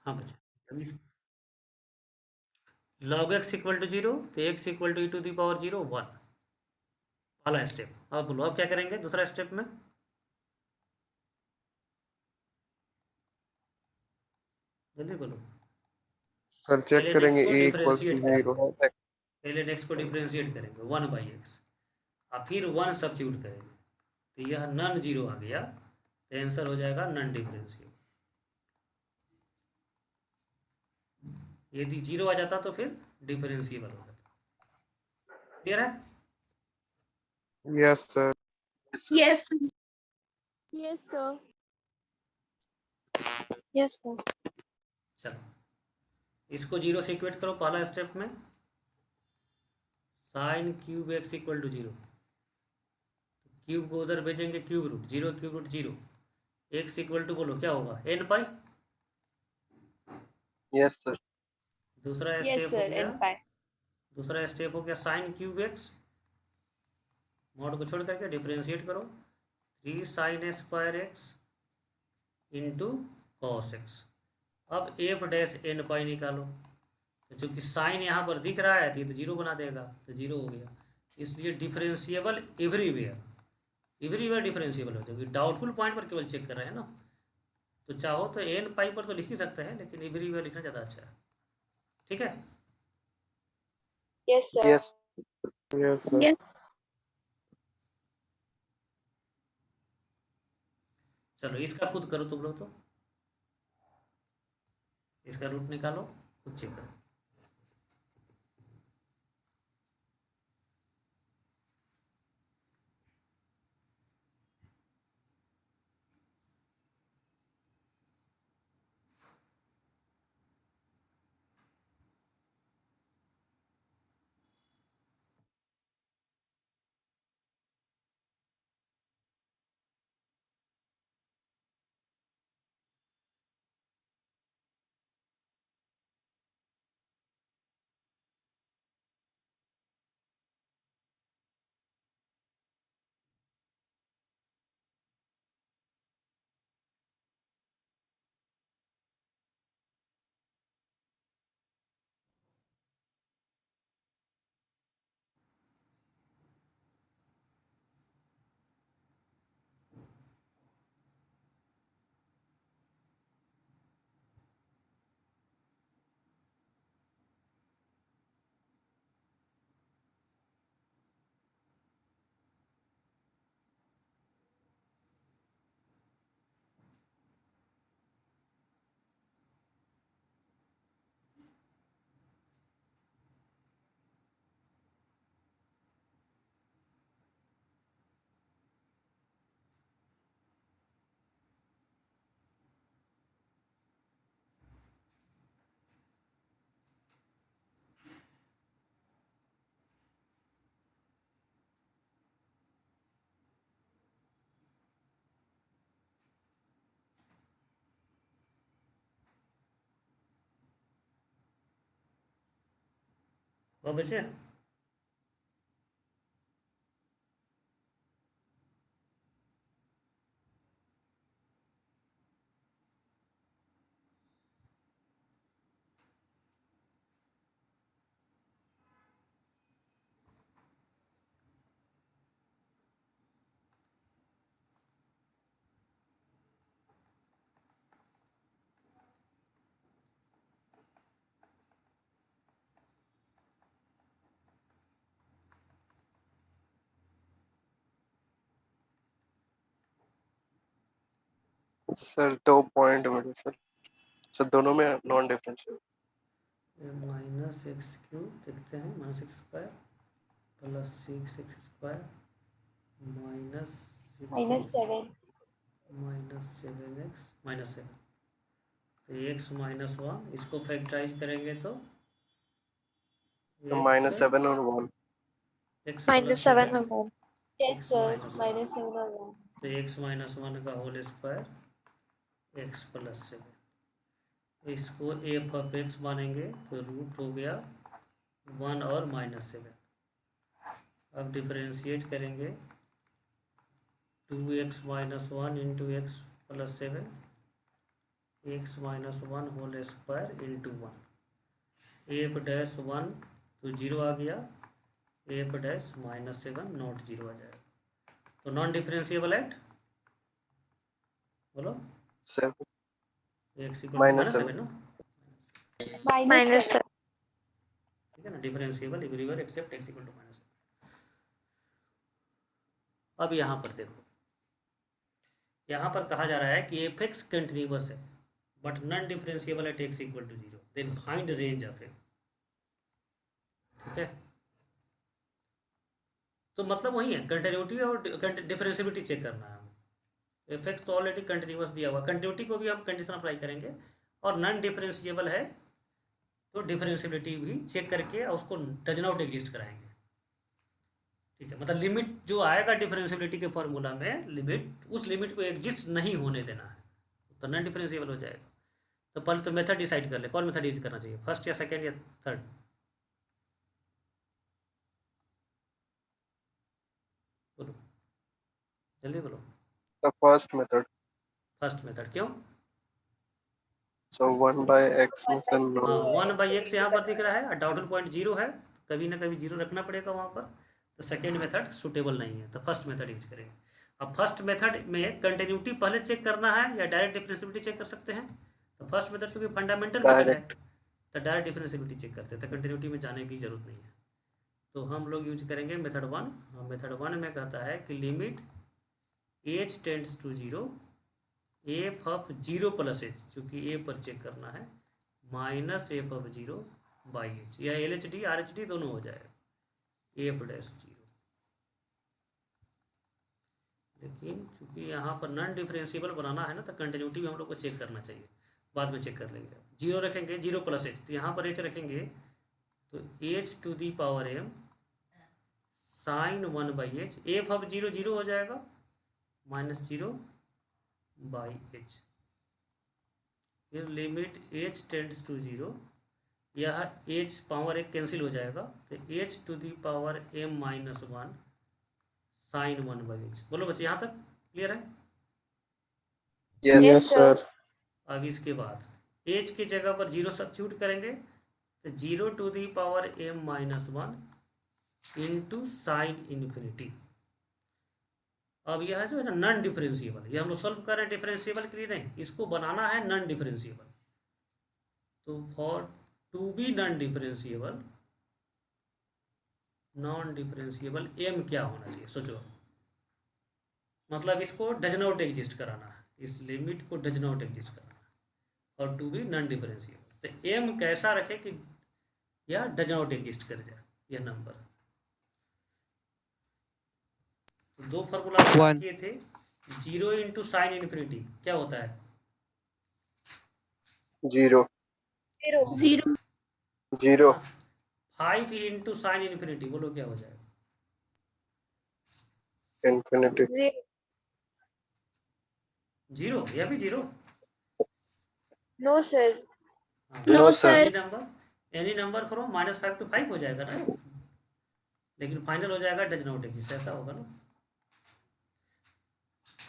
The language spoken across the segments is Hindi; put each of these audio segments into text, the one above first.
हाँ बच्चा, log x equal to zero, तो x equal to e to the power zero one, वाला स्टेप। अब बोलो अब क्या करेंगे दूसरा स्टेप में। जल्दी बोलो। सर चेक पहले नेक्स्ट करेंगे को ए इक्वल्स टू डिफरेंशिएट जीरो करेंगे, है। पहले नेक्स्ट को डिफरेंशिएट करेंगे वन बाई एक्स, और फिर वन सब्स्टिट्यूट करेंगे, तो यह नॉन जीरो आ गया, तो आंसर हो जाएगा नॉन डिफरेंशिएबल। यदि जीरो आ जाता तो फिर डिफरेंशिएबल हो जाता। क्लियर है? Yes sir. Yes. Yes, sir. Yes, sir. चलो इसको जीरो से इक्वेट करो पहला स्टेप में, sine cube x equal to zero, cube को उधर भेजेंगे, cube root zero, cube root zero, x equal to बोलो क्या होगा एन पाई। Yes sir. दूसरा Yes, स्टेप हो sir. गया, And pi. दूसरा स्टेप हो गया साइन क्यूब एक्स, मॉड को छोड़ करके डिफरेंशिएट करो, three sine square x into cos x. अब एफ डैश एन पाई निकालो, तो चूंकि साइन यहाँ पर दिख रहा है तो ये तो जीरो बना देगा, तो जीरो हो गया, इसलिए डिफरेंशिएबल एवरीवेयर, एवरीवेयर डिफरेंशिएबल हो जाएगी। डाउटफुल पॉइंट पर केवल चेक कर रहे हैं ना, तो चाहो तो एन पाई पर तो लिख ही सकते हैं, लेकिन एवरीवेयर लिखना ज़्यादा अच्छा है। ठीक है? Yes, sir. Yes yes sir. Yes. चलो इसका खुद करो तुम लोग, तो इसका रूट निकालो, खुद चेक करो। वो बचे, सर दो पॉइंट मिले सर। सर दोनों में non differential. Minus x cube लिखते हैं, minus x square plus six x square minus Minus 7. Minus seven x minus seven, तो एक्स माइनस वन, इसको फैक्टराइज करेंगे तो एक्स -7 और 1। एक्स प्लस -7 सेवन, और 1. Yes, x sir. Minus one, Minus 7 or 1. तो एक्स माइनस वन का whole square x plus seven, इसको एफ ऑफ एक्स मानेंगे तो रूट हो गया वन और माइनस सेवन। अब डिफरेंशिएट करेंगे, two x minus one into x plus seven, x minus one whole square into one, f dash one तो जीरो आ गया, f dash minus seven not zero आ जाएगा। तो नॉन डिफरेंशिएबल एट, बोलो 7 x equal to minus minus 7 सेवन ना, minus 7. ठीक है ना, differentiable everywhere except x equal to minus. अब यहाँ पर देखो, यहाँ पर कहा जा रहा है कि एफ एक्स कंटिन्यूअस है but non differentiable at x equal to zero, then find range of f. ठीक है, तो मतलब वही है, कंटिन्यूटी और डिफरेंशिएबिलिटी चेक करना है हमें। एफ एक्स तो ऑलरेडी कंटिन्यूअस दिया हुआ, कंटिन्यूटी को भी हम कंडीशन अप्लाई करेंगे, और नॉन डिफरेंशिएबल है तो डिफरेंशिएबिलिटी भी चेक करके उसको डज नॉट एग्जिस्ट कराएंगे। ठीक है, मतलब लिमिट जो आएगा डिफरेंशिएबिलिटी के फॉर्मूला में, लिमिट उस लिमिट को एग्जिस्ट नहीं होने देना है, तो नॉन डिफरेंशिएबल हो जाएगा। तो पहले तो मेथड डिसाइड कर ले, कौन मेथड यूज करना चाहिए, फर्स्ट या सेकेंड या थर्ड? बोलो जल्दी बोलो। the first method. First method, क्यों? So 1 by x में से लो। हाँ, 1/x यहाँ पर दिख रहा है, डाउटल पॉइंट जीरो है, कभी ना कभी जीरो रखना पड़ेगा वहाँ पर, तो सेकेंड मेथड सुटेबल नहीं है, तो फर्स्ट मेथड यूज करेंगे। अब फर्स्ट मेथड में कंटिन्यूटी पहले चेक करना है या डायरेक्ट डिफरेंशिएबिलिटी चेक कर सकते हैं? तो फर्स्ट मेथड चूंकि फंडामेंटल मेथड है तो डायरेक्ट डिफरेंशिएबिलिटी चेक करते हैं, तो कंटिन्यूटी में जाने की जरूरत नहीं है। तो हम लोग यूज करेंगे मेथड वन। मेथड वन में कहता है कि limit h tends to zero, f of zero plus h, चूँकि ए पर चेक करना है, minus f of zero by h, या L H D R H D दोनों हो जाएगा, एफ डैश जीरो। लेकिन चूंकि यहाँ पर नॉन डिफरेंशिएबल बनाना है ना, तो कंटिन्यूटी में हम लोग को चेक करना चाहिए, बाद में चेक कर लेंगे। जीरो रखेंगे, जीरो प्लस एच, तो यहाँ पर एच रखेंगे तो h to the power m sine one by h, f of zero zero हो जाएगा, माइनस जीरो बाई एच, फिर limit h tends to zero, यह एच पावर एक कैंसिल हो जाएगा, तो h to the power m minus one sine one by h. बोलो बच्चे, यहाँ तक क्लियर है? Yes sir. अब इसके बाद एच की जगह पर जीरो सब्स्टिट्यूट करेंगे, तो zero to the power m minus one into sine infinity. अब यह जो है ना नॉन डिफरेंशिएबल, ये हम लोग सॉल्व कर रहे हैं डिफरेंशिएबल के लिए नहीं, इसको बनाना है नॉन डिफरेंशिएबल। तो for to be non differentiable, non differentiable m क्या होना चाहिए, सोचो। मतलब इसको डज नॉट एग्जिस्ट कराना है, इस लिमिट को डज नॉट एग्जिस्ट कराना है, और टू बी नॉन डिफरेंशिएबल, तो एम कैसा रखे कि यह डज नॉट एग्जिस्ट कर जाए, यह नंबर। तो दो फॉर्मूला किए थे, जीरो इंटू साइन इन्फिनिटी क्या होता है? Zero. Zero. Zero. 5 into sine infinity, बोलो क्या हो जाएगा? इन्फिनिटी। जीरो, यह भी zero? No, sir. No sir. Any number from -5 to 5 हो जाएगा ना, लेकिन फाइनल हो जाएगा डज नॉट एग्जिस्ट, ऐसा होगा ना।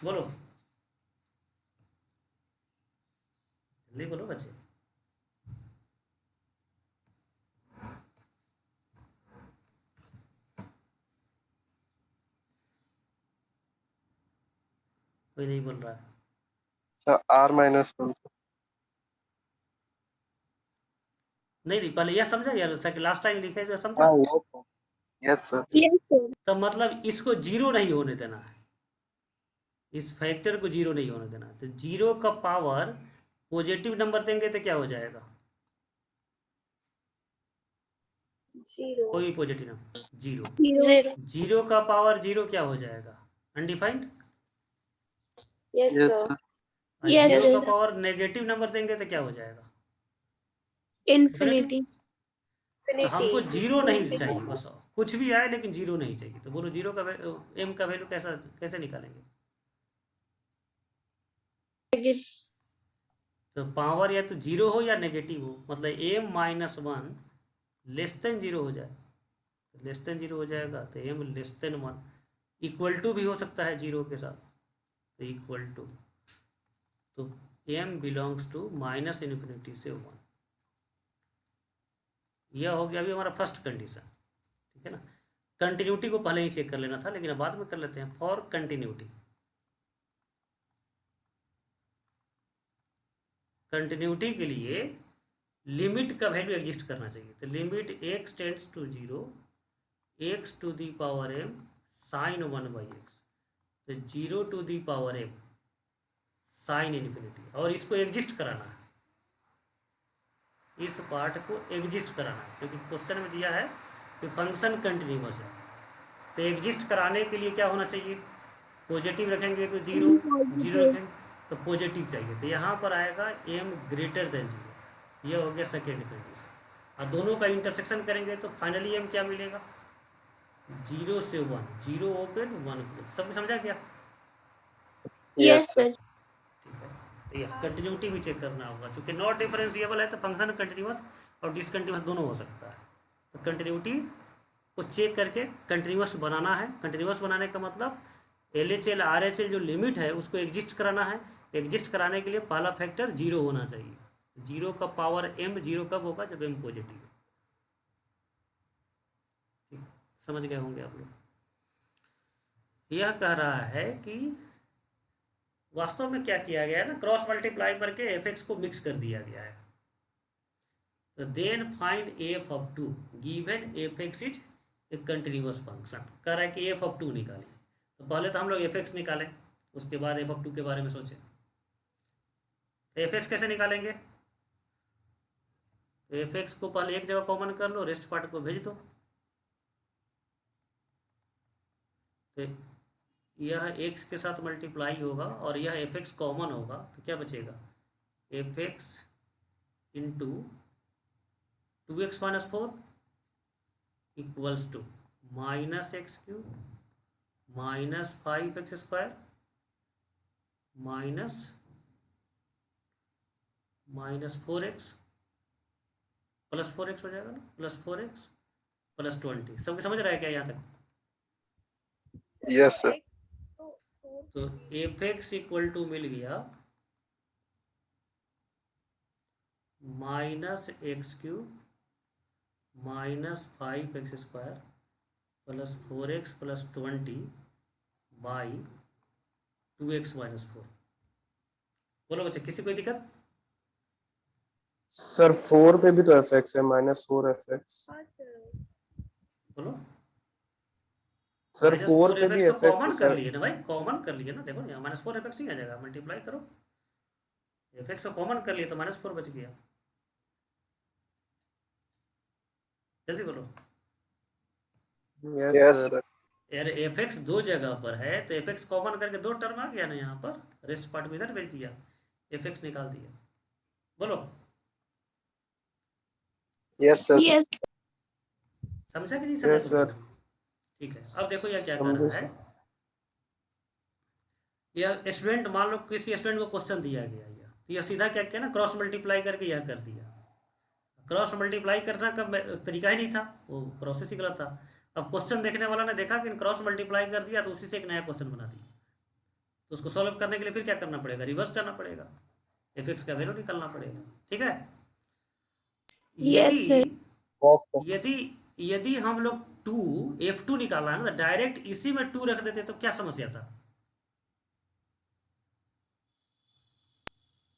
बोलो जल्दी बोलो बच्चे। कोई नहीं बोल रहा है। अच्छा r minus 1। नहीं, पहले यह समझा यार, लास्ट टाइम लिखे जो समझा। हाँ यस सर। Yes sir. तो मतलब इसको जीरो नहीं होने देना है, इस फैक्टर को जीरो नहीं होने देना है। तो जीरो का पावर पॉजिटिव नंबर देंगे तो क्या हो जाएगा? Zero. कोई positive number, zero. Zero. Zero का पावर जीरो क्या हो जाएगा? Undefined. Yes, yes sir. Sir. Yes, zero sir. का पावर नेगेटिव नंबर देंगे तो क्या हो जाएगा? Infinity. तो हमको Infinity. जीरो नहीं चाहिए, बस कुछ भी आए लेकिन जीरो नहीं चाहिए। तो बोलो जीरो का एम का वैल्यू कैसे निकालेंगे? तो पावर या तो जीरो हो या नेगेटिव हो, मतलब m minus one less than zero हो जाए, तो लेस देन जीरो हो जाएगा, तो m less than one, equal to भी हो सकता है जीरो के साथ, तो इक्वल टू। तो m belongs to minus infinity से 1। यह हो गया अभी हमारा फर्स्ट कंडीशन, ठीक है ना। कंटिन्यूटी को पहले ही चेक कर लेना था, लेकिन अब बाद में कर लेते हैं। फॉर कंटिन्यूटी, कंटिन्यूटी के लिए लिमिट का वैल्यू एग्जिस्ट करना चाहिए। तो limit x tends to 0 x to the power m sine 1/x, तो 0 to the power m sine infinity, और इसको एग्जिस्ट कराना है, इस पार्ट को एग्जिस्ट कराना है, क्योंकि क्वेश्चन में दिया है कि फंक्शन कंटिन्यूअस है। तो एग्जिस्ट कराने के लिए क्या होना चाहिए, पॉजिटिव रखेंगे तो 0, 0 रखेंगे तो पॉजिटिव चाहिए। तो यहाँ पर आएगा m ग्रेटर देन 0, यह हो गया सेकेंड कंडीशन। और दोनों का इंटरसेक्शन करेंगे तो फाइनली m क्या मिलेगा, 0 से 1, 0 ओपन 1 क्लोज। सब समझा क्या? Yes sir. ठीक है, तो यह कंटिन्यूटी भी चेक करना होगा, क्योंकि नॉट डिफरेंशिएबल है तो फंक्शन कंटिन्यूअस और डिसकंटिन्यूअस दोनों हो सकता है। तो कंटिन्यूटी को चेक करके कंटिन्यूअस बनाना है। कंटिन्यूअस बनाने का मतलब LHL RHL जो लिमिट है उसको एग्जिस्ट कराना है। एग्जिस्ट कराने के लिए पहला फैक्टर 0 होना चाहिए। 0 का पावर m 0 कब होगा, जब m पॉजिटिव। ठीक, समझ गए होंगे आप लोग। यह कह रहा है कि वास्तव में क्या किया गया है ना, क्रॉस मल्टीप्लाई करके fx को मिक्स कर दिया गया है। तो then find f of 2 given fx is a continuous function. कह रहा है कि f ऑफ 2 निकालें। तो पहले तो हम लोग fx निकालें, उसके बाद f ऑफ 2 के बारे में सोचें। तो fx कैसे निकालेंगे, तो fx को पहले एक जगह कॉमन कर लो, रेस्ट पार्ट को भेज दो। तो यह x के साथ मल्टीप्लाई होगा और यह fx कॉमन होगा, तो क्या बचेगा, fx into 2x minus 4 equals to minus x cube minus 5x square minus 4x plus 4x हो जाएगा ना, प्लस 4x प्लस 20। सबके समझ रहा है क्या यहाँ तक? Yes sir. तो fx इक्वल टू मिल गया minus x cube minus 5x square plus 4x plus 20 by 2x minus 4। बोलो बच्चे, किसी कोई दिक्कत? सर 4 पे भी तो fx है, -4fx। बोलो सर 4 पे भी तो fx कॉमन है कर सर। लिए ना भाई, कॉमन कर लिए ना। देखो यहाँ -4fx ही आ जाएगा, मल्टीप्लाई करो, fx को कॉमन कर लिए तो -4 बच गया। जल्दी बोलो। Yes sir. यार fx दो जगह पर है तो fx कॉमन करके दो टर्म आ गया ना, यहाँ पर रेस्ट पार्ट को इधर भेज दिया, fx निकाल दिया। बोलो यस सर। यस समझा कि नहीं समझा? Yes sir. ठीक है, अब देखो यह क्या कर समझे रहा है। यह स्टूडेंट, मान लो किसी स्टूडेंट को क्वेश्चन दिया गया तो यह सीधा क्या किया ना, क्रॉस मल्टीप्लाई करके यह कर दिया। क्रॉस मल्टीप्लाई करना का तरीका ही नहीं था, वो प्रोसेस ही गलत था। अब क्वेश्चन देखने वाला ने देखा कि क्रॉस मल्टीप्लाई कर दिया तो उसी से एक नया क्वेश्चन बना दिया। तो उसको सॉल्व करने के लिए फिर क्या करना पड़ेगा, रिवर्स जाना पड़ेगा, fx का वैल्यू निकालना पड़ेगा। ठीक है, यस सर। यदि यदि हम लोग f2 निकालना है ना, डायरेक्ट इसी में 2 रख देते तो क्या समस्या था?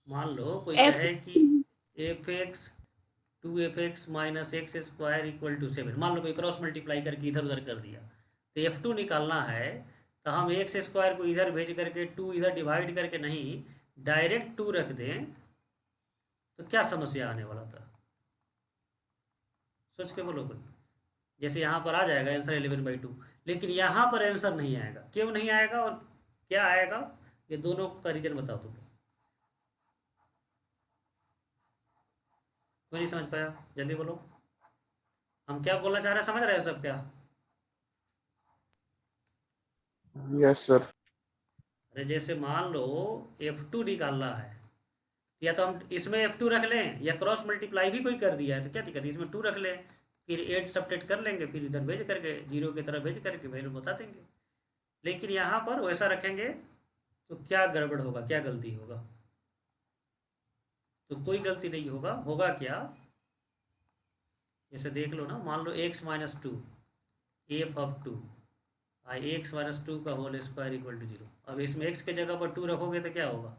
मान लो कोई कहे कि fx 2fx minus x square equal to 7, मान लो कोई क्रॉस मल्टीप्लाई करके इधर उधर कर दिया। तो f2 निकालना है तो हम एक्स स्क्वायर को इधर भेज करके 2 इधर डिवाइड करके नहीं, डायरेक्ट 2 रख दें तो क्या समस्या आने वाला था? सोच के बोलो कोई। जैसे यहाँ पर आ जाएगा आंसर 11/2, लेकिन यहाँ पर आंसर नहीं आएगा। क्यों नहीं आएगा और क्या आएगा, ये दोनों का रीजन बताओ तुम। कोई नहीं समझ पाया? जल्दी बोलो, हम क्या बोलना चाह रहे हैं, समझ रहे हो सब क्या? Yes sir. अरे जैसे मान लो f2 निकालना है, या तो हम इसमें f2 रख लें, या क्रॉस मल्टीप्लाई भी कोई कर दिया है तो क्या दिक्कत है, इसमें 2 रख लें, फिर 8 सब्ट्रैक्ट कर लेंगे, फिर इधर भेज करके 0 की तरफ भेज करके वैल्यू बता देंगे। लेकिन यहाँ पर वैसा रखेंगे तो क्या गड़बड़ होगा, क्या गलती होगा? तो कोई गलती नहीं होगा। होगा क्या, जैसे देख लो ना, मान लो x minus two f of two x minus two का होल स्क्वायर इक्वल टू 0। अब इसमें x के जगह पर 2 रखोगे तो क्या होगा,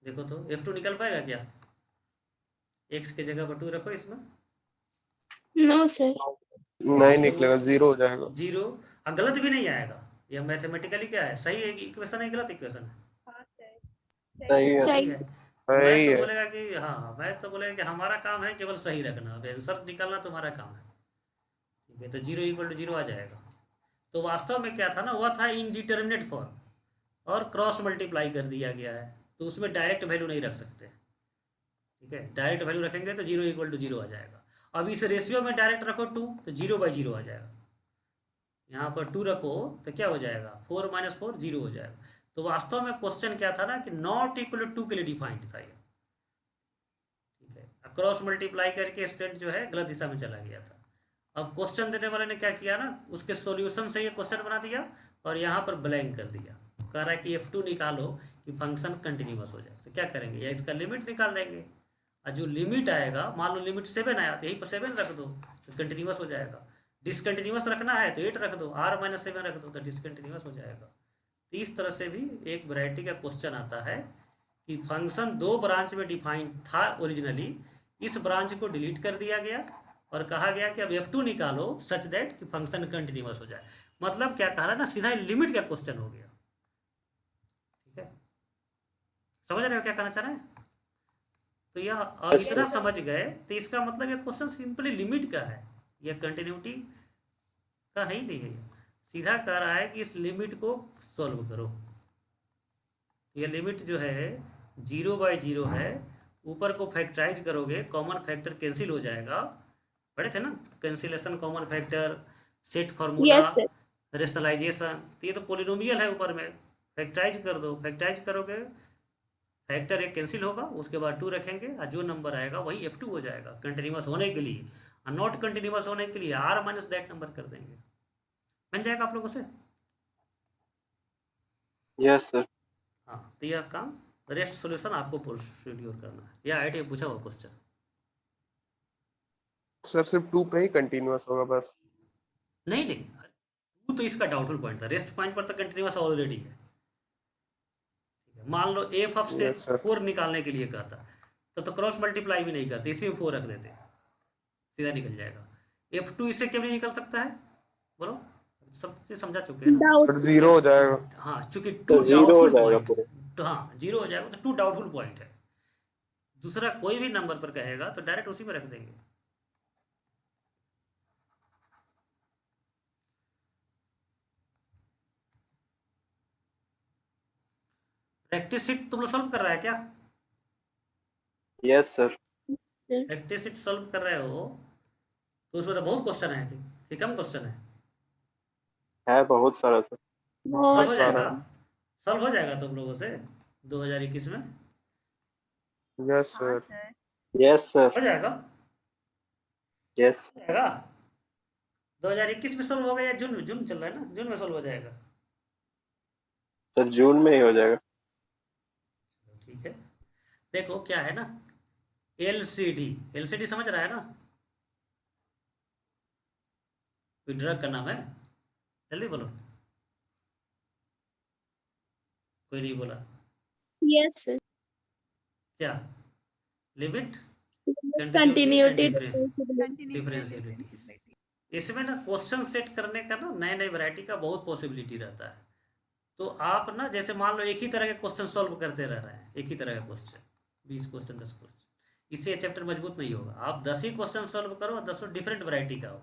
देखो तो f2 निकल पाएगा क्या, x के जगह पर 2 रखो इसमें। No, sir. नहीं तो निकलेगा, जीरो हो जाएगा। 0, गलत भी नहीं आएगा। यह मैथमेटिकली क्या है, सही है इक्वेशन है, गलत इक्वेशन है, हाँ सर सही है। सही Side. है। मैं सही तो है। बोलेगा कि हाँ, मैं तो बोलेगा कि हमारा काम है केवल सही रखना, अब आंसर निकालना तुम्हारा काम है। ठीक है, तो 0 इक्वल टू 0 आ जाएगा। तो वास्तव में क्या था ना, हुआ था इनडिटर्मिनेट फॉर्म और क्रॉस मल्टीप्लाई कर दिया गया है, तो उसमें डायरेक्ट वैल्यू नहीं रख सकते। ठीक है, डायरेक्ट वैल्यू रखेंगे तो 0 इक्वल टू 0 आ जाएगा। अब इस रेशियो में डायरेक्ट रखो 2 तो 0/0 आ जाएगा। यहाँ पर 2 रखो तो क्या हो जाएगा, 4 माइनस 4 0 हो जाएगा। तो वास्तव में क्वेश्चन क्या था ना कि नॉट इक्वल टू 2 के लिए डिफाइंड था ये। ठीक है, क्रॉस मल्टीप्लाई करके स्टूडेंट जो है गलत दिशा में चला गया था। अब क्वेश्चन देने वाले ने क्या किया ना, उसके सॉल्यूशन से ये क्वेश्चन बना दिया और यहाँ पर ब्लैंक कर दिया। कह रहा है कि f2 निकालो कि फंक्शन कंटिन्यूअस हो जाए। तो क्या करेंगे, या इसका लिमिट निकाल देंगे, और जो लिमिट आएगा, मान लो लिमिट 7 आया तो यहीं पर 7 रख दो तो कंटिन्यूअस हो जाएगा। डिसकंटिन्यूअस रखना है तो 8 रख दो, r-7 रख दो तो डिसकंटिन्यूअस हो जाएगा। तो इस तरह से भी एक वैरायटी का क्वेश्चन आता है कि फंक्शन 2 ब्रांच में डिफाइंड था ओरिजिनली, इस ब्रांच को डिलीट कर दिया गया और कहा गया कि अब f2 निकालो सच दैट कि फंक्शन कंटिन्यूअस हो जाए। मतलब क्या कह रहा है ना, सीधा लिमिट का क्वेश्चन हो गया। ठीक है, समझ रहे हो क्या कहना चाह रहे हैं। तो यह अब Yes, इतना sir. समझ गए तो इसका मतलब ये क्वेश्चन सिंपली लिमिट का है, यह कंटिन्यूटी का है ही नहीं है। सीधा कह रहा है कि इस लिमिट को सॉल्व करो। यह लिमिट जो है 0/0 है, ऊपर को फैक्टराइज करोगे कॉमन फैक्टर कैंसिल हो जाएगा। पढ़े थे ना, cancellation, common factor, set formula, Yes, sir. Rationalisation. तो ये तो पोलिनोमियल है, ऊपर में फैक्टराइज कर दो, फैक्टराइज करोगे फैक्टर एक कैंसिल होगा, उसके बाद 2 रखेंगे और जो नंबर आएगा वही f2 हो जाएगा कंटिन्यूअस होने के लिए। और नॉट कंटिन्यूअस होने के लिए r माइनस दैट नंबर कर देंगे, बन जाएगा आप लोगों से। Yes sir. हाँ, तो यह काम, रेस्ट सॉल्यूशन आपको प्रोसीड्यूर करना है। यह आईटी पूछा हुआ क्वेश्चन। सर सिर्फ 2 पे ही कंटिन्यूअस होगा बस। नहीं नहीं, वो तो इसका डाउटफुल पॉइंट था, रेस्ट पॉइंट पर तो कंटिन्यूअस ऑलरेडी है। मान लो एफ ऑफ से यस सर। 4 निकालने के लिए कहता तो क्रॉस मल्टीप्लाई भी नहीं करते, इसी में 4 रख देते, सीधा निकल जाएगा। f2 इससे क्यों नहीं निकल सकता है, बोलो, सब चीज समझा चुके हैं ना। Doubt. सर जीरो हो जाएगा। हाँ, चूंकि तो 2 जीरो हो डाउटफुल जाएगा पॉइंट, पूरा। तो हाँ 0 हो जाएगा, तो 2 डाउटफुल पॉइंट है। दूसरा कोई भी नंबर पर कहेगा तो डायरेक्ट उसी में रख देंगे। प्रैक्टिस शीट तुम लोग सॉल्व कर रहा है क्या, yes sir. Practice sheet solve कर रहे हो तो उसमें तो बहुत क्वेश्चन है कि कम क्वेश्चन है, बहुत सारा सर। सॉल्व बहुत हो सारा। जाएगा, सॉल्व हो जाएगा तुम लोगों से 2021 में, यस सर। Yes sir. हो जाएगा, यस हो जाएगा। 2021 में सॉल्व होगा या जून में, जून चल रहा है ना, जून में सॉल्व हो जाएगा। सर, जून में ही हो जाएगा। ठीक है, देखो क्या है ना, एलसीडी, एलसीडी समझ रहा है ना, कोई ड्रग का नाम है, जल्दी बोलो, कोई नहीं बोला, Yes, sir. क्या, लिमिट, Continuity. डिफरेंशिएबिलिटी। इसमें ना क्वेश्चन सेट करने का ना नए नए वैरायटी का बहुत पॉसिबिलिटी रहता है। तो आप ना जैसे मान लो एक ही तरह के क्वेश्चन सॉल्व करते रह रहे हैं, एक ही तरह का क्वेश्चन 20 क्वेश्चन 10 क्वेश्चन, इससे चैप्टर मजबूत नहीं होगा। आप 10 ही क्वेश्चन सॉल्व करो और 10 डिफरेंट वैरायटी का हो,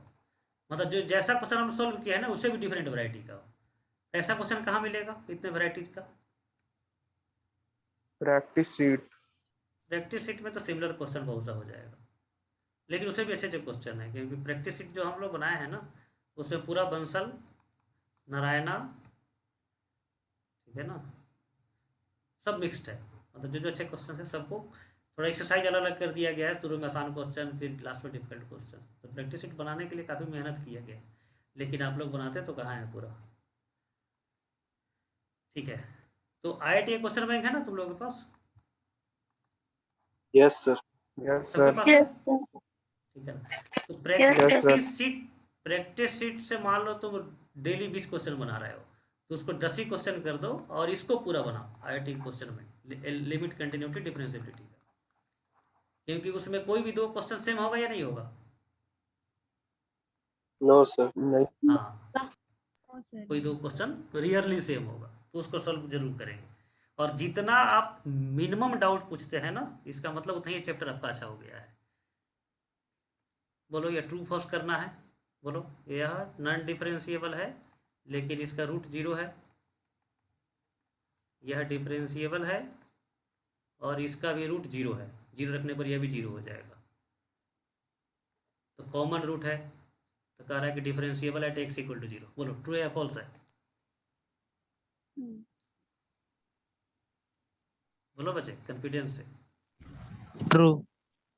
मतलब जो जैसा क्वेश्चन हम सॉल्व किया है ना उससे भी डिफरेंट वैरायटी का हो। ऐसा क्वेश्चन कहाँ मिलेगा इतने वैरायटीज का, प्रैक्टिस शीट। प्रैक्टिस शीट में तो सिमिलर क्वेश्चन बहुत सा हो जाएगा, लेकिन उससे भी अच्छे अच्छे क्वेश्चन है, क्योंकि प्रैक्टिस शीट जो हम लोग बनाए हैं ना उसमें पूरा बंसल, नारायणा, ठीक है ना, सब मिक्स्ड है। मतलब जो जो अच्छे क्वेश्चन है सबको थोड़ा एक्सरसाइज अलग अलग कर दिया गया है, शुरू में आसान क्वेश्चन फिर लास्ट में डिफिकल्ट क्वेश्चन। तो प्रैक्टिस शीट बनाने के लिए काफ़ी मेहनत किया गया है, लेकिन आप लोग बनाते तो कहाँ है पूरा। ठीक है, तो IIT क्वेश्चन बैंक है ना तुम लोगों के पास, Yes, sir. Yes, सबके sir. पास Yes, है? sir. ठीक है ना? तो Yes, Yes, sir. Practice seat से मान लो तुम डेली 20 क्वेश्चन बना रहे हो, तो उसको 10 ही क्वेश्चन कर दो और इसको पूरा बनाओ आईआईटी क्वेश्चन में लिमिट कंटिन्यूटी डिफरेंशिएबिलिटी का, क्योंकि उसमें कोई भी 2 क्वेश्चन सेम होगा या नहीं होगा? No, sir. नहीं. हाँ, कोई 2 क्वेश्चन रियरली सेम होगा, तो उसको सॉल्व जरूर करेंगे। और जितना आप मिनिमम डाउट पूछते हैं ना, इसका मतलब उतना ही चैप्टर आपका अच्छा हो गया है। बोलो ये ट्रू फॉल्स करना है, बोलो यह नॉन डिफरेंशिएबल है लेकिन इसका रूट 0 है, यह डिफरेंशिएबल है और इसका भी रूट 0 है, 0 रखने पर यह भी 0 हो जाएगा, तो कॉमन रूट है, तो कह रहा है कि डिफरेंशिएबल है x इक्वल टू 0। बोलो ट्रू या फॉल्स है? बोलो बच्चे कॉन्फिडेंस से। ट्रू।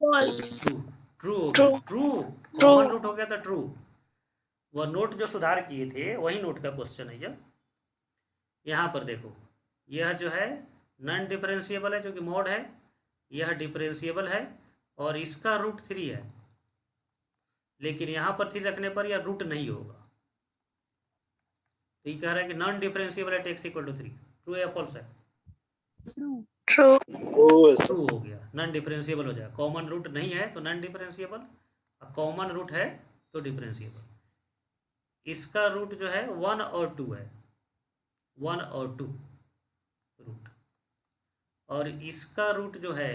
false. ट्रू, ट्रू हो गया, True. True, True. Common root हो गया था ट्रू। वह नोट जो सुधार किए थे वही नोट का क्वेश्चन है ये। यहाँ पर देखो, यह जो है नॉन डिफरेंशिएबल है, जो कि मॉड है, यह डिफरेंशिएबल है और इसका रूट 3 है, लेकिन यहाँ पर 3 रखने पर यह रूट नहीं होगा, तो ये कह रहा है कि non differentiable at x equal to 3। True या फॉल्स है? True. Oh, sir. ट्रू हो गया, नॉन डिफरेंशिएबल हो जाएगा। कॉमन रूट नहीं है तो नॉन डिफरेंशिएबल, कॉमन रूट है तो डिफरेंशिएबल। इसका रूट जो है 1 और 2 है, 1 और 2 रूट, और इसका रूट जो है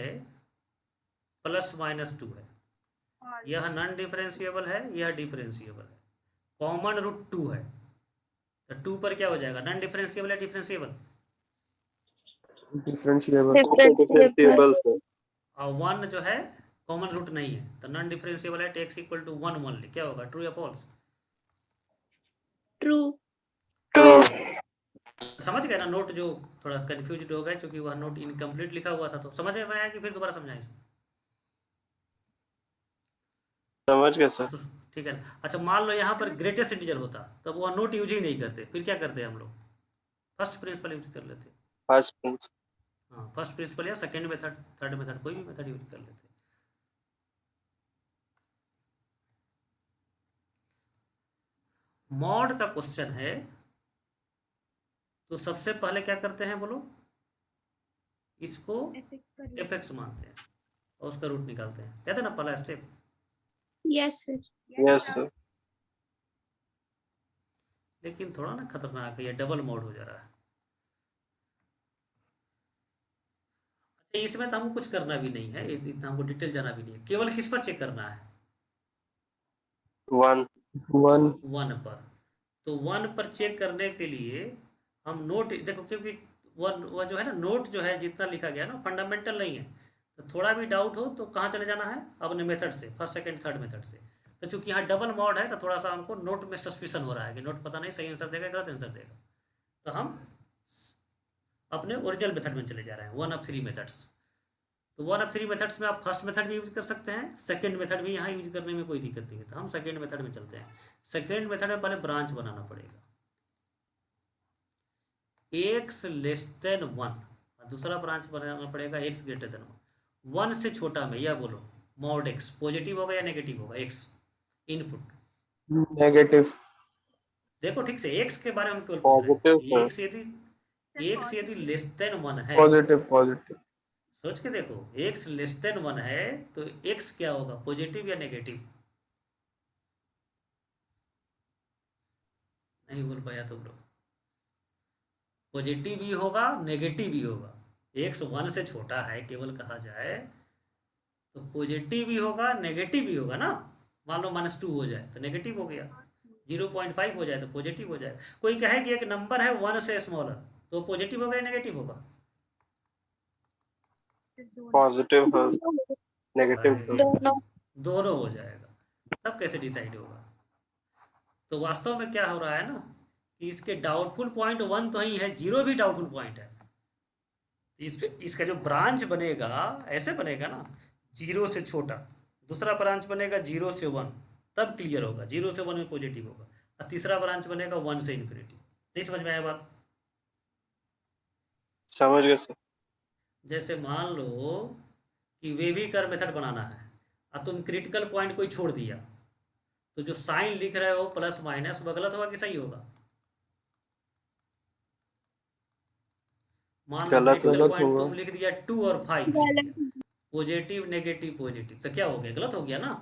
±2 है। यह नॉन डिफरेंशिएबल है, यह डिफरेंशिएबल है, कॉमन रूट 2 है, तो 2 पर क्या हो जाएगा? नॉन डिफरेंशिएबल है डिफरेंशिएबल? Differentiable. Differentiable, sir. और 1 जो है कॉमन रूट नहीं है, तो नॉन डिफरेंशिएबल है x इक्वल टू 1 ओनली। क्या होगा, ट्रू या फॉल्स? True. समझ गए ना? नोट जो थोड़ा कंफ्यूज हो गए क्योंकि वह नोट इनकम्प्लीट लिखा हुआ था, तो समझ में आया कि फिर दोबारा समझाएं इसको? समझ गया, sir. ठीक है ना? अच्छा मान लो यहाँ पर ग्रेटेस्ट इंटीजर होता, तब वह नोट यूज ही नहीं करते, फिर क्या करते हम लोग? फर्स्ट प्रिंसिपल यूज कर लेते। First principle. हाँ, फर्स्ट प्रिंसिपल या सेकेंड मेथड, थर्ड मेथड, कोई भी मेथड यूज कर लेते। मॉड का क्वेश्चन है, तो सबसे पहले क्या करते हैं बोलो? इसको एफ मानते हैं और उसका रूट निकालते हैं, कहते हैं ना पहला step. Yes, sir. Yes, sir. लेकिन थोड़ा ना खतरनाक है, ये डबल मॉड हो जा रहा है। अच्छा इसमें तो हमको कुछ करना भी नहीं है, इतना हमको डिटेल जाना भी नहीं है, केवल किस पर चेक करना है? 1. 1. 1 पर। तो 1 पर चेक करने के लिए हम नोट देखो, क्योंकि वह जो है ना, नोट जो है जितना लिखा गया ना फंडामेंटल नहीं है, तो थोड़ा भी डाउट हो तो कहाँ चले जाना है? अपने मेथड से, फर्स्ट सेकंड थर्ड मेथड से। तो चूंकि यहाँ डबल मॉड है तो थोड़ा सा हमको नोट में सस्पिशन हो रहा है कि नोट पता नहीं सही आंसर देगा गलत आंसर देगा, तो हम अपने ओरिजिनल मेथड में चले जा रहे हैं, 1 ऑफ 3 मेथड्स। तो 1 ऑफ 3 मेथड्स में आप फर्स्ट मेथड भी यूज कर सकते हैं, सेकेंड मेथड भी यहाँ यूज करने में कोई दिक्कत नहीं है, तो हम सेकेंड मेथड में चलते हैं। सेकेंड मेथड में पहले ब्रांच बनाना पड़ेगा, x लेस देन 1, दूसरा ब्रांच बनाना पड़ेगा x ग्रेटर देन 1 से छोटा में। यह बोलो मॉड x पॉजिटिव होगा या नेगेटिव होगा? x input Negative. देखो ठीक से, x के बारे में केवल पूछ रहे Positive, हैं। sir. x यदि लेस देन 1 है, Positive. Positive. सोच के देखो, x लेस देन 1 है तो x क्या होगा, पॉजिटिव या नेगेटिव? नहीं बोल पाया तुम लोग। पॉजिटिव भी होगा नेगेटिव भी होगा। x 1 से छोटा है केवल कहा जाए तो पॉजिटिव भी होगा नेगेटिव भी होगा ना। मान लो -2 हो जाए तो नेगेटिव हो गया, 0.5 हो जाए तो पॉजिटिव हो जाए। कोई कहे कि एक नंबर है 1 से स्मॉलर, तो पॉजिटिव होगा या नेगेटिव होगा? Positive, sir. Negative, sir. दोनों हो जाएगा, तब कैसे डिसाइड होगा? तो वास्तव में क्या हो रहा है ना कि इसके डाउटफुल पॉइंट 1 तो ही है, 0 भी डाउटफुल पॉइंट है। इसका जो ब्रांच बनेगा ऐसे बनेगा ना, 0 से छोटा, दूसरा ब्रांच बनेगा 0 से 1, तब क्लियर होगा 0 से 1 में पॉजिटिव होगा, और तीसरा ब्रांच बनेगा 1 से इन्फिनिटी। नहीं समझ में आया बात? समझ गया, sir. जैसे मान लो कि वेवी कर मेथड बनाना है और तुम क्रिटिकल पॉइंट कोई छोड़ दिया, तो जो साइन लिख रहे हो प्लस माइनस वो गलत होगा कि सही होगा? मान लो गलत क्रिटिकल गलत पॉइंट होगा। तुम लिख दिया 2 और 5 लिख गलत। दिया, पॉजिटिव नेगेटिव पॉजिटिव, तो क्या हो गया? गलत हो गया ना।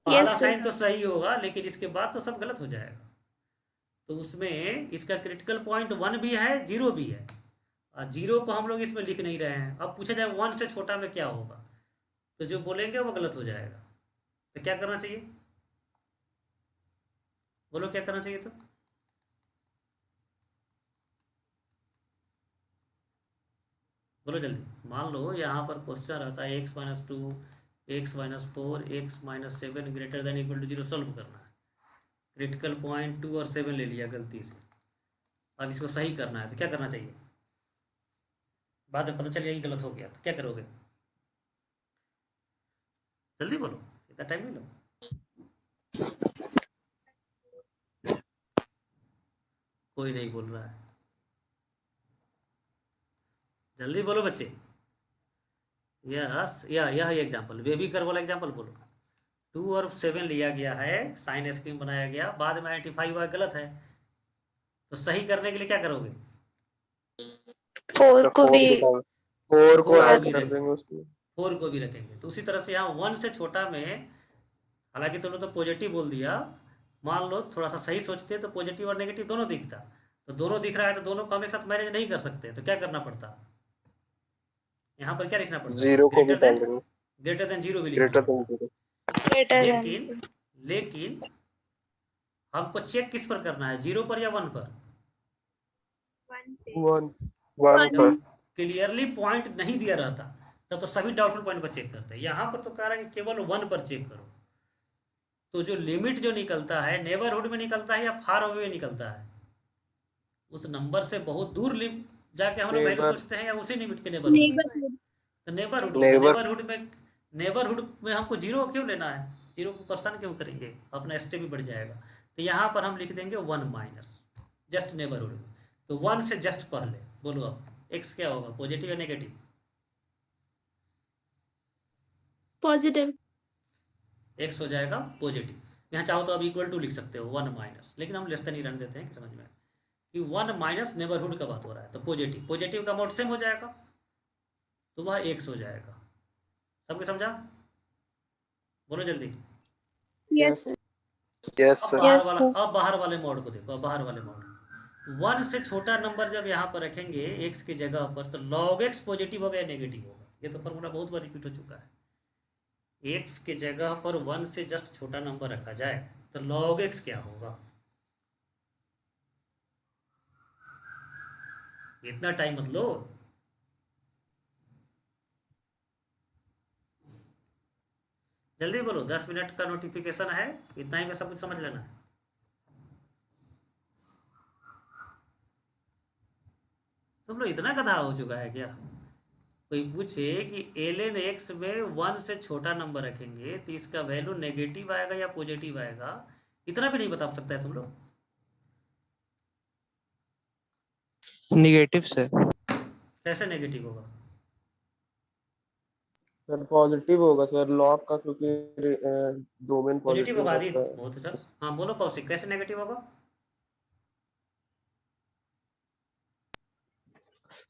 पहला Yes, sir. साइन तो सही होगा लेकिन इसके बाद तो सब गलत हो जाएगा। तो उसमें इसका क्रिटिकल पॉइंट 1 भी है 0 भी है, और 0 को हम लोग इसमें लिख नहीं रहे हैं। अब पूछा जाए 1 से छोटा में क्या होगा, तो जो बोलेंगे वो गलत हो जाएगा। तो क्या करना चाहिए? बोलो क्या करना चाहिए? तो बोलो जल्दी। मान लो यहाँ पर क्वेश्चन रहता है x-2 x-4 x-7 greater than equal to 0 solve करना है। क्रिटिकल पॉइंट 2 और 7 ले लिया गलती से, अब इसको सही करना है तो क्या करना चाहिए? बाद में पता चल जाएगी गलत हो गया तो क्या करोगे? जल्दी बोलो, इतना टाइम नहीं लो। कोई नहीं बोल रहा है, जल्दी बोलो बच्चे। यस, यह एग्जाम्पल बेबी कर वाला एग्जाम्पल बोलो। 2 और 7 लिया गया है, साइन स्कीम बनाया गया, बाद में आइडेंटिफाई हुआ गलत है, तो सही करने के लिए क्या करोगे? 4 को भी 4 को 4 को ऐड भी कर रखेंगे, देंगे उसमें। 4 को भी रखेंगे। तो उसी तरह से यहाँ 1 से छोटा में, हालांकि तुमने तो पॉजिटिव बोल दिया, मान लो थोड़ा सा सही सोचते तो पॉजिटिव और नेगेटिव दोनों दिखता, तो दोनों दिख रहा है तो दोनों को हम एक साथ मैनेज नहीं कर सकते, तो क्या करना पड़ता? यहाँ पर क्या लिखना पड़ता? 0 को भी ग्रेटर डाल देन, देंगे। ग्रेटर देन 0 भी लिखना ग्रेटर पड़ता। देन 0। greater than लेकिन लेकिन हमको चेक किस पर करना है, 0 पर या 1 पर? 1 जब पर क्लियरली पॉइंट नहीं दिया रहता तब तो सभी डाउटफुल पॉइंट पर चेक करते हैं, यहाँ पर तो कह रहा है कि केवल 1 पर चेक करो। तो जो लिमिट जो निकलता है नेबरहुड में निकलता है या फार अवे में निकलता है? उस नंबर से बहुत दूर जाके हम लोग वैल्यू नेबर सोचते हैं या उसी लिमिट के नेबरहुड में? neighborhood. तो नेबरहुड में, नेबर नेबरहुड में हमको 0 क्यों लेना है? 0 को परेशान क्यों करेंगे? अपना स्टेप भी बढ़ जाएगा। तो यहाँ पर हम लिख देंगे 1 माइनस जस्ट नेबरहुड में, तो 1 से जस्ट पहले बोलो अब x क्या होगा, पॉजिटिव या नेगेटिव? Positive. x हो जाएगा पॉजिटिव। यहाँ चाहो तो अब इक्वल टू लिख सकते हो 1 माइनस, लेकिन हम लेस देन ही रहने देते हैं समझ में कि 1 माइनस नेबरहुड का बात हो रहा है, तो पॉजिटिव पॉजिटिव का मोड सेम हो जाएगा, तो वह x हो जाएगा। सबके समझा? बोलो जल्दी। Yes, sir. यस अब सर। बाहर Yes, वाला, sir. अब बाहर वाले मोड को देखो। अब बाहर वाले मोड 1 से छोटा नंबर जब यहाँ पर रखेंगे x की जगह पर, तो log x पॉजिटिव होगा या नेगेटिव होगा? ये तो फॉर्मूला बहुत बार रिपीट हो चुका है। x के जगह पर 1 से जस्ट छोटा नंबर रखा जाए तो log x क्या होगा? इतना टाइम मत लो। जल्दी बोलो, 10 मिनट का नोटिफिकेशन है, इतना ही में सब कुछ समझ लेना है। तुम लोग इतना गधा हो चुका है क्या? कोई पूछे कि ln x में 1 से छोटा नंबर रखेंगे तो इसका वैल्यू नेगेटिव आएगा या पॉजिटिव आएगा, इतना भी नहीं बता सकता है तुम लोग? Negative sir. कैसे नेगेटिव होगा? सर पॉजिटिव होगा सर, लॉग का, क्योंकि डोमेन पॉजिटिव पॉजिटिव होगा रहता आदित्य, है। बहुत अच्छा। हाँ बोलो कौशिक, कैसे नेगेटिव होगा?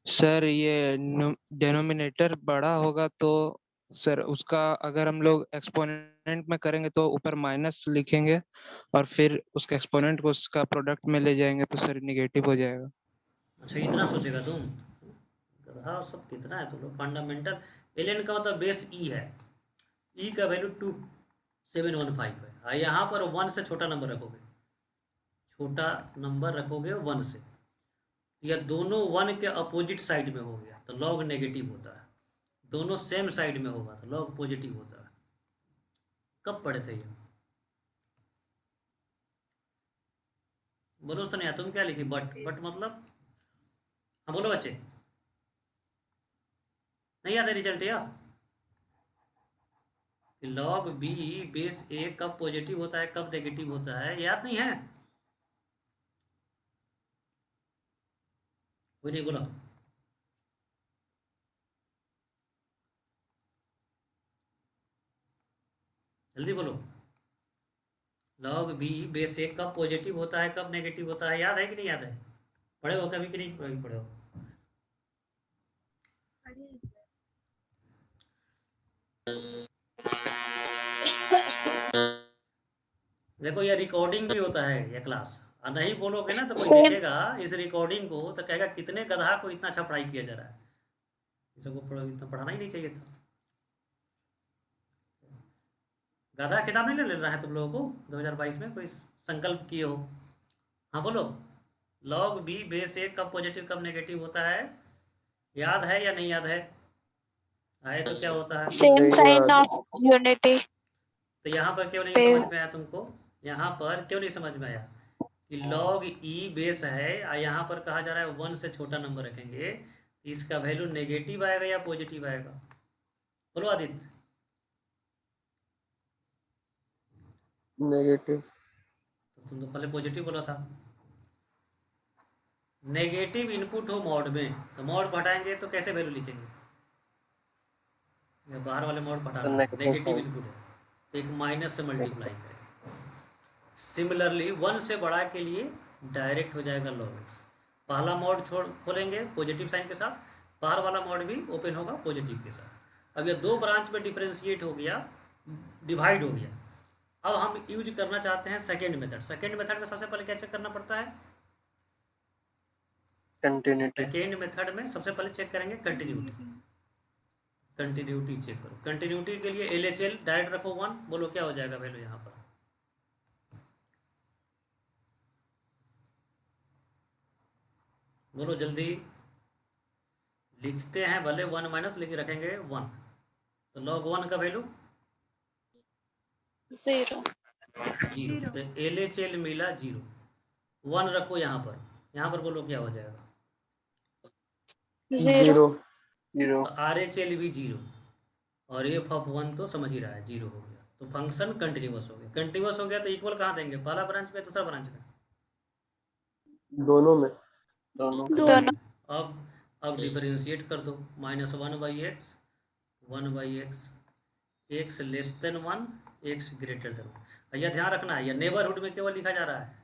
सर ये डिनोमिनेटर बड़ा होगा तो सर उसका अगर हम लोग एक्सपोनेंट में करेंगे तो ऊपर माइनस लिखेंगे और फिर उसका एक्सपोनेंट को उसका प्रोडक्ट में ले जाएंगे तो सर निगेटिव हो जाएगा। अच्छा इतना सोचेगा तुम? गधा सब कितना है तुम लोग। फंडामेंटल ln का मतलब बेस ई है, ई का वैल्यू 2715 है, और यहाँ पर 1 से छोटा नंबर रखोगे, छोटा नंबर रखोगे 1 से, या दोनों 1 के अपोजिट साइड में हो गया तो लॉग नेगेटिव होता है, दोनों सेम साइड में होगा तो लॉग पॉजिटिव होता है। कब पढ़े थे ये? बोलो सनिया, तुम क्या लिखी? बट मतलब? हाँ बोलो बच्चे, नहीं याद है रिजल्ट यार? लॉग बी बेस ए कब पॉजिटिव होता है कब नेगेटिव होता है, याद नहीं है? कोई नहीं बोला? जल्दी बोलो। log b बेस 1 कब पॉजिटिव होता है, कब नेगेटिव होता है, याद है कि नहीं याद है? पढ़े हो कभी कि नहीं कभी पढ़े हो? देखो ये रिकॉर्डिंग भी होता है ये क्लास, और नहीं बोलोगे ना तो कोई Same. देखेगा इस रिकॉर्डिंग को तो कहेगा कितने गधा को इतना अच्छा पढ़ाई किया जा रहा है, इसको इतना पढ़ाना ही नहीं चाहिए था। गधा किताब नहीं ले लेना है तुम लोगों को 2022 में, कोई संकल्प किए हो? हाँ बोलो। log b बेस 1 कब पॉजिटिव कब नेगेटिव होता है, याद है या नहीं याद है? आए तो क्या होता है? Same नहीं sign याद। of unity. तो यहाँ पर क्यों नहीं पे- समझ में आया तुमको? यहाँ पर क्यों नहीं समझ में आया कि log e बेस है और यहाँ पर कहा जा रहा है 1 से छोटा नंबर रखेंगे, इसका वैल्यू नेगेटिव आएगा या पॉजिटिव आएगा? बोलो आदित्य। नेगेटिव। तो तुम तो पहले पॉजिटिव बोला था। नेगेटिव इनपुट हो मॉड में तो मॉड को हटाएंगे तो कैसे वैल्यू लिखेंगे? ये बाहर वाले मॉड को हटाना, Negative नेगेटिव sign. इनपुट है तो एक माइनस से मल्टीप्लाई करेंगे। सिमिलरली 1 से बड़ा के लिए डायरेक्ट हो जाएगा log x। पहला मॉड खोलेंगे पॉजिटिव साइन के साथ, बाहर वाला मॉड भी ओपन होगा पॉजिटिव के साथ। अब ये दो ब्रांच में डिफरेंशिएट हो गया, डिवाइड हो गया। अब हम यूज करना चाहते हैं सेकेंड मेथड। सेकेंड मेथड में सबसे पहले क्या चेक करना पड़ता है? Continuity. सेकेंड मेथड में सबसे पहले चेक करेंगे कंटिन्यूटी। कंटिन्यूटी चेक करो। कंटिन्यूटी के लिए LHL डायरेक्ट रखो 1, बोलो क्या हो जाएगा वैल्यू यहाँ पर? बोलो जल्दी, लिखते हैं भले 1 माइनस लेके रखेंगे 1, तो log 1 का वैल्यू 0. 0, तो LHL मिला 0। 1 रखो यहाँ पर बोलो क्या हो जाएगा? 0. 0। 0. तो RHL भी 0 और f ऑफ 1 तो समझ ही रहा है 0 हो गया, तो फंक्शन कंटिन्यूअस हो गया। कंटिन्यूअस हो गया तो इक्वल कहाँ देंगे, पहला ब्रांच में दूसरा ब्रांच में? दोनों में। दोनों. दोनों. अब डिफरेंशिएट कर दो, -1/x 1/x, x less than 1 x greater than 1। यह ध्यान रखना है, यह नेबरहुड में केवल लिखा जा रहा है,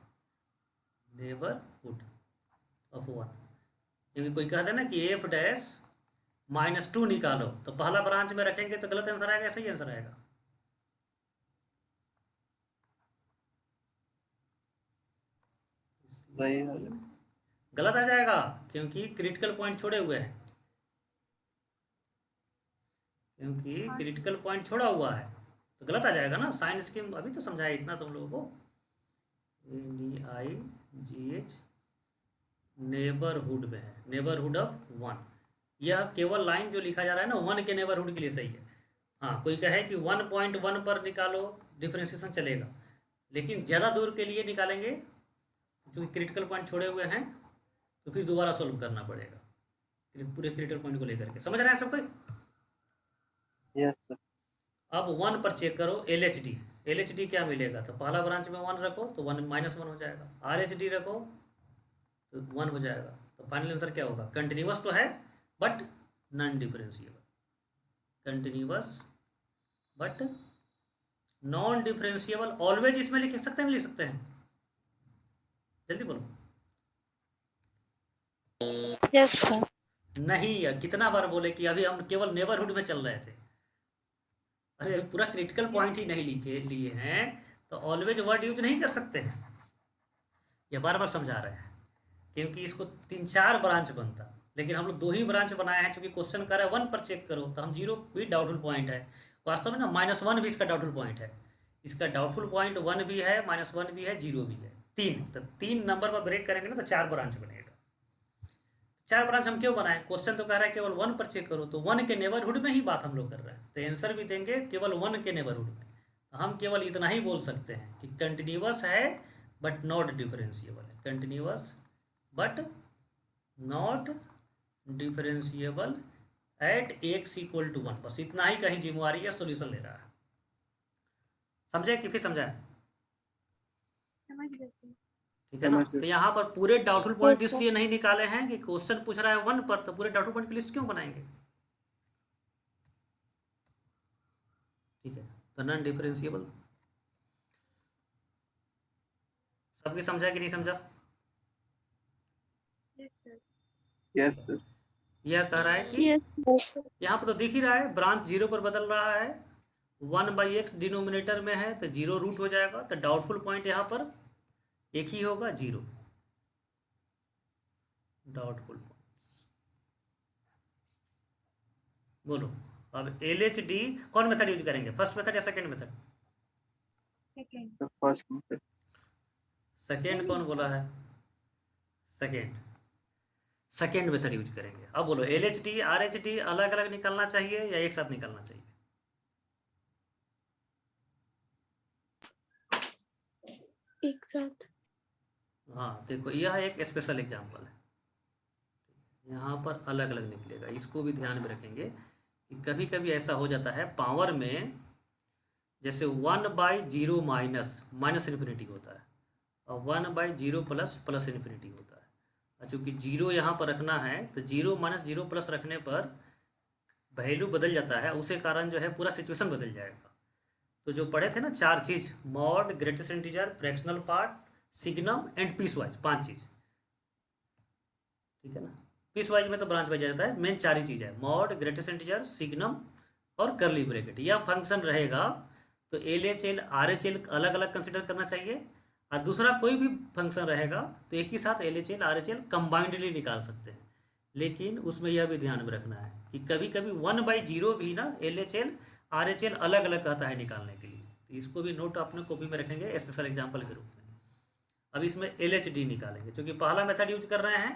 नेबरहुड ऑफ 1। क्योंकि कोई कहता है ना कि f डैश -2 निकालो, तो पहला ब्रांच में रखेंगे तो गलत आंसर आएगा, सही आंसर आएगा? सही है. गलत आ जाएगा क्योंकि क्रिटिकल पॉइंट छोड़े हुए हैं, क्योंकि क्रिटिकल पॉइंट छोड़ा हुआ है तो गलत आ जाएगा ना। साइन स्कीम अभी तो समझाया इतना तुम लोगों को, NIGH नेबरहुड में है, नेबरहुड ऑफ 1। यह केवल लाइन जो लिखा जा रहा है ना 1 के नेबरहुड के लिए सही है। हाँ कोई कहे कि 1.1 पर निकालो डिफरेंशिएशन चलेगा, लेकिन ज़्यादा दूर के लिए निकालेंगे क्योंकि क्रिटिकल पॉइंट छोड़े हुए हैं तो फिर दोबारा सॉल्व करना पड़ेगा पूरे क्रिटिकल पॉइंट को लेकर के। समझ रहे हैं सब कोई? Yes sir. अब 1 पर चेक करो LHD। LHD क्या मिलेगा, तो पहला ब्रांच में 1 रखो तो 1 -1 हो जाएगा, RHD रखो तो 1 हो जाएगा। तो फाइनल आंसर क्या होगा? कंटिन्यूअस तो है but non differentiable, continuous but non differentiable. Always इसमें लिख सकते हैं, लिख सकते हैं, जल्दी बोलो। Yes, sir. नहीं यार, कितना बार बोले कि अभी हम केवल नेबरहुड में चल रहे थे, अरे अभी पूरा क्रिटिकल पॉइंट ही नहीं लिखे लिए हैं तो ऑलवेज वर्ड यूज नहीं कर सकते हैं। ये बार बार समझा रहे हैं क्योंकि इसको 3-4 ब्रांच बनता, लेकिन हम लोग 2 ही ब्रांच बनाए हैं। क्योंकि क्वेश्चन कर रहा है 1 पर चेक करो तो हम 0 भी डाउटफुल पॉइंट है, वास्तव में ना -1 भी इसका डाउटफुल पॉइंट है। इसका डाउटफुल पॉइंट 1 भी है, -1 भी है, 0 भी है, 3। तो 3 नंबर पर ब्रेक करेंगे ना तो 4 ब्रांच बनेगा। 4 ब्रांच हम क्यों बनाए? क्वेश्चन तो कह रहा है केवल 1 पर चेक करो, तो 1 के नेबरहुड में ही बात हम लोग कर रहे हैं, तो आंसर भी देंगे केवल 1 के नेबरहुड में। तो हम केवल इतना ही बोल सकते हैं कि कंटिन्यूअस है बट नॉट डिफरेंशिएबल है, continuous but not differentiable at x = 1। बस इतना ही कहीं जिम्मेवारी है, सोल्यूशन ले रहा है। समझे कि फिर समझाएं? ठीक है ना। तो यहाँ पर पूरे डाउटफुल पॉइंट इसलिए नहीं निकाले हैं कि क्वेश्चन पूछ रहा है 1 पर, तो पूरे डाउटफुल पॉइंट की लिस्ट क्यों बनाएंगे? ठीक है, तो नॉन डिफरेंशिएबल। सबके समझा कि नहीं समझा? Yes sir. यह कह रहा है कि Yes, sir. यहाँ पर तो दिख ही रहा है ब्रांच 0 पर बदल रहा है, 1/x डिनोमिनेटर में है तो 0 रूट हो जाएगा, तो डाउटफुल पॉइंट यहाँ पर एक ही होगा, 0 डाउटफुल पॉइंट्स। बोलो अब LHD कौन मेथड यूज करेंगे, फर्स्ट मेथड या second method? First method. Second कौन बोला है? सेकेंड मेथड यूज करेंगे। अब बोलो LHD RHD अलग अलग निकालना चाहिए या एक साथ निकालना चाहिए? एक साथ। हाँ देखो यह एक स्पेशल एग्जांपल है, यहाँ पर अलग अलग निकलेगा, इसको भी ध्यान में रखेंगे कि कभी कभी ऐसा हो जाता है पावर में, जैसे 1/0 माइनस इन्फिनिटी होता है और 1/0 प्लस इन्फिनिटी होता है। और चूँकि 0 यहाँ पर रखना है तो 0 - 0 प्लस रखने पर वैल्यू बदल जाता है, उसे कारण जो है पूरा सिचुएशन बदल जाएगा। तो जो पढ़े थे ना 4 चीज़, mod, greatest integer, fractional part, signum and piecewise, 5 चीज़, ठीक है ना। पीस वाइज में तो ब्रांच वाइज जाता है, मेन 4 ही चीज़ है, मॉड, ग्रेटेस्ट इंटीजर, सिग्नम और करली ब्रैकेट। यह फंक्शन रहेगा तो LHL RHL अलग अलग कंसिडर करना चाहिए, और दूसरा कोई भी फंक्शन रहेगा तो एक ही साथ LHL RHL कंबाइंडली निकाल सकते हैं। लेकिन उसमें यह भी ध्यान में रखना है कि कभी कभी 1/0 भी ना LHL RHL अलग अलग कहता है निकालने के लिए, तो इसको भी नोट अपने कॉपी में रखेंगे स्पेशल एग्जाम्पल के रूप में। अब इसमें LHD निकालेंगे, क्योंकि पहला मेथड यूज कर रहे हैं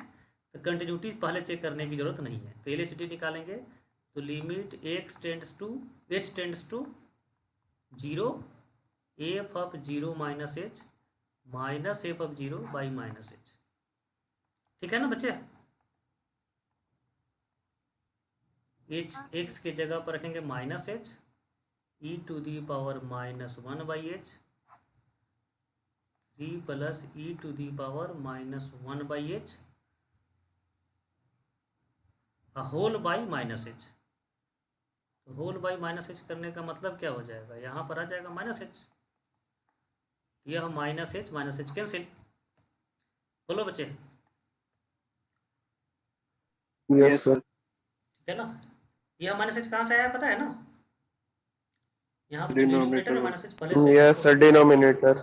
तो कंटिन्यूटी पहले चेक करने की जरूरत नहीं है, तो LHD निकालेंगे तो limit h tends to 0 f of 0 - h minus f of 0 by -h, ठीक है ना बच्चे। x के जगह पर रखेंगे -h, e to the power -1/h 3 plus e to the power -1/h whole by -h। तो होल बाई -h करने का मतलब क्या हो जाएगा, यहाँ पर आ जाएगा -h, यह -h कैंसिल। बोलो बच्चे, यस सर। ठीक है ना। यह -h कहाँ से आया पता है ना, यहाँ पर डिनोमिनेटर डिनोमिनेटर में -h पहले से। Yes sir, denominator.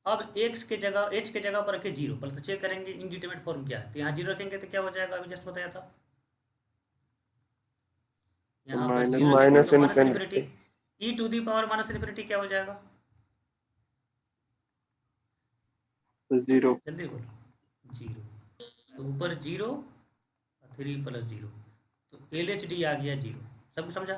अब h के जगह पर रखे 0, पहले तो चेक करेंगे इंडिटरमिनेट फॉर्म क्या है, तो यहाँ 0 रखेंगे तो क्या हो जाएगा, अभी जस्ट बताया था, यहाँ पर माइनस 0 माइनस रखेंगे तो minus infinity. Infinity, e to the power -infinity क्या हो जाएगा, 0। जल्दी बोलो 0, तो ऊपर 0 3 + 0, तो LHD आ गया 0। सबको समझा?